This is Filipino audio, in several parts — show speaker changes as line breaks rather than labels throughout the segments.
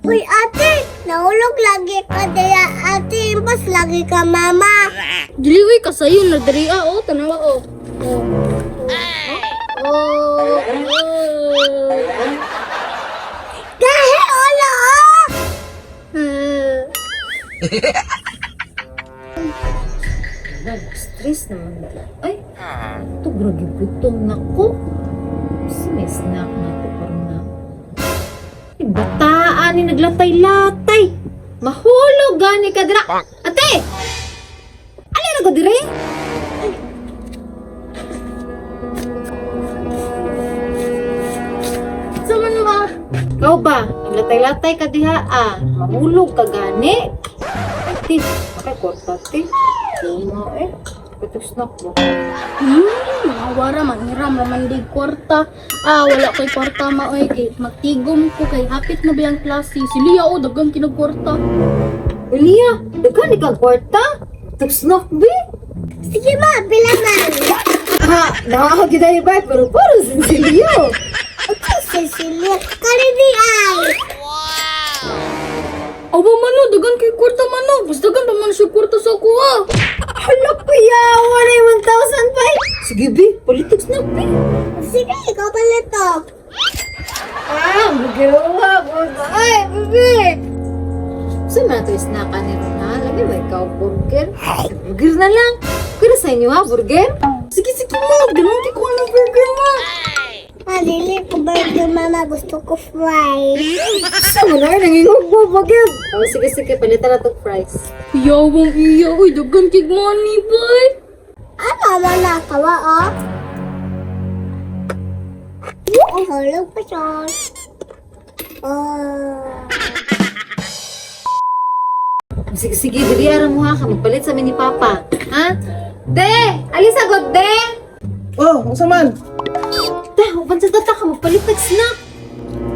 Uy, ate, nahulog lagi ka daya, ate, imbas lagi ka, mama.
Dili ka sayo na diri oh, tanawa oh. Oh. Oh.
Dahil ulo,
Stress naman. Ay, ito gragi gutom na ko. Si may snack na ito parang na. Ay, bataan ni naglatay-latay. Mahulog gani ka dira. Ate! Alin na ko dire? Saman ma? Ikaw ba? Naglatay-latay ka diha Mahulog ka gani. Ate, makakwarta ate. Ano Ito snack mo.
Awara manghiram naman di kwarta. Wala ko'y kwarta maoy kay magtigom ko kay hapit na biyang klase. Si Lia dagang kinagkwarta.
Ulia, daghan ni kang kwarta? Ito snack be?
sige ma, bilangan.
Nakakagida yung ba? Pero parang sinsilyo.
Ito, Cecilia, kalidi ay.
Aba mano, dagan kay kwarta mano. Basta dagan pa man siya kwarta sa kuha.
Hala kuya, wala yung 1,000 pa. Sige be, politics na be.
Sige, ikaw pala to.
Magawa ko na. Ay, bebe. Saan na ito snackan ni Rona? Lagi ba ikaw burger? Burger na lang. Kaya sa inyo burger?
Sige, sige mo. Ganun di ko ng burger mo.
Dili ko burger, mama. Gusto ko fries.
Saan mo na nangingog mo burger? Sige, sige. Palitan na itong fries.
Yawang iya. Uy, dagan kay money, boy.
Ano mo na kawa, oh? Ang hulog pa siya.
Sige, sige. Dili ara mo ha. Magpalit sa amin ni Papa. Ha? De! Alis agad, De!
Oh, unsa man?
Te, huban sa tata ka. Magpalit ng snack.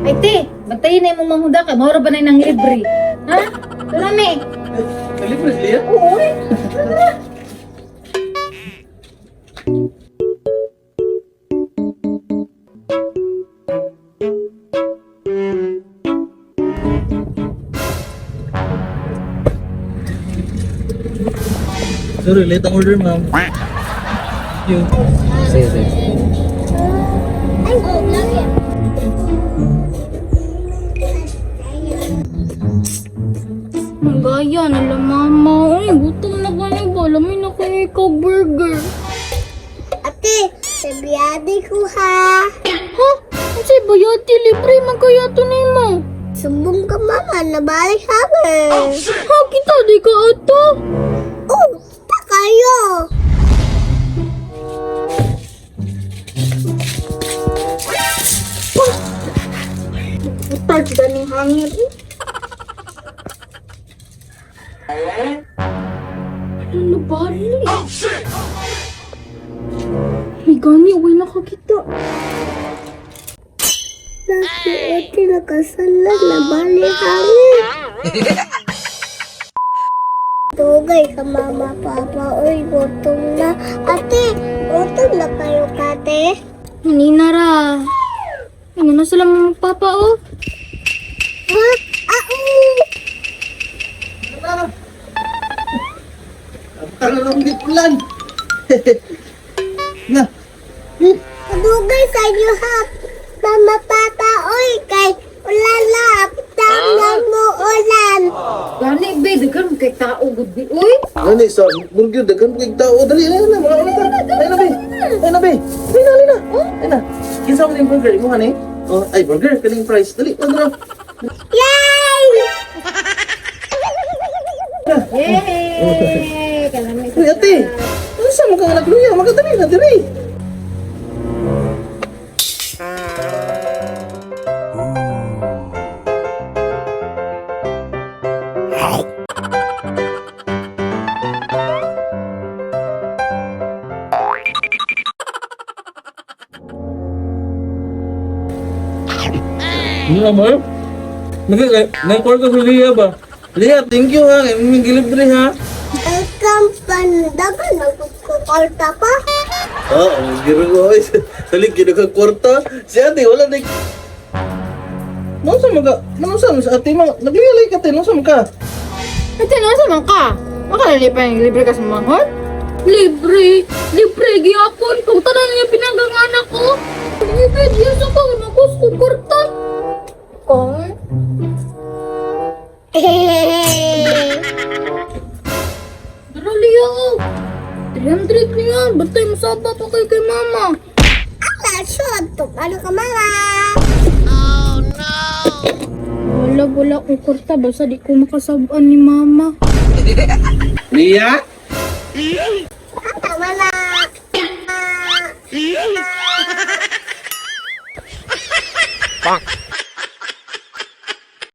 Ay, Te. Bantayin na yung manghuda ka. Mahura ba na yung libre? Ha? Marami.
Kalibre sila?
Oo, eh.
Sorry, late ang order, ma'am. Yun. Sige, sige.
Ay, lagi.
Manggaya nila mama. Uy, gutom na ganyan ba? Lamin na kay ikaw burger.
Ate, sabiyadi ko ha.
Ha? Ang say bayati libre man kaya to nimo.
Sumbong ka mama, nabalik haber.
Ha, kita di ka ato.
Oh, kita kayo.
Utag ganing hangin. Ano bali? May gani, uwi na kakita.
Lagi ate nakasalag, nabalik hangin. Tugay ka mama, papa. Uy, gutom na. Ate, gutom na kayo, kate.
Hinina ra. Ano na sila mga papa oh?
Ha?
Ang lang di pulan. Na.
Dugay sa inyo ha. Mama, papa, uy, kay ulalap. Tangang mo ulan.
Gani, be. Dagan kay tao, good be. Uy!
Gani sa burger daghan kay tao. Dali na, mga ulit ka. Ay na be. Ay na be. Ay na. Oh, ay na. Kinsa mo yung burger mo hani? Oh, ay burger kaning price. Dali, ano?
Yay!
Yay! Kalamay
Uy, ate. Ano sa mo kang nagluya? Magadali na dali. Ano naman? Nag-call ka sa Lia ba? Lia, thank you ha. May delivery ha.
Welcome, pandagan. Magkukulta pa.
Ang giro ko. Salig, kinakakwarta. Si ate, wala na. Nasa mga, nasa sa ate mo, naglilay ka tayo, nasa ka?
Ate, nasa man ka? Libre ka sa manghod?
Libre! Libre! Gihapon! Kung tanan niya pinaganganak ko! Libre! Diyan sa kong makus ko kwarta!
Kung?
Dara liya ko! 300 niya! Basta'y masaba pa kay mama!
Ala, shot. Ano ka mga?
Wala ko kwarta. Basta di ko makasabuan ni mama.
Lia?
Wala.
Bonk.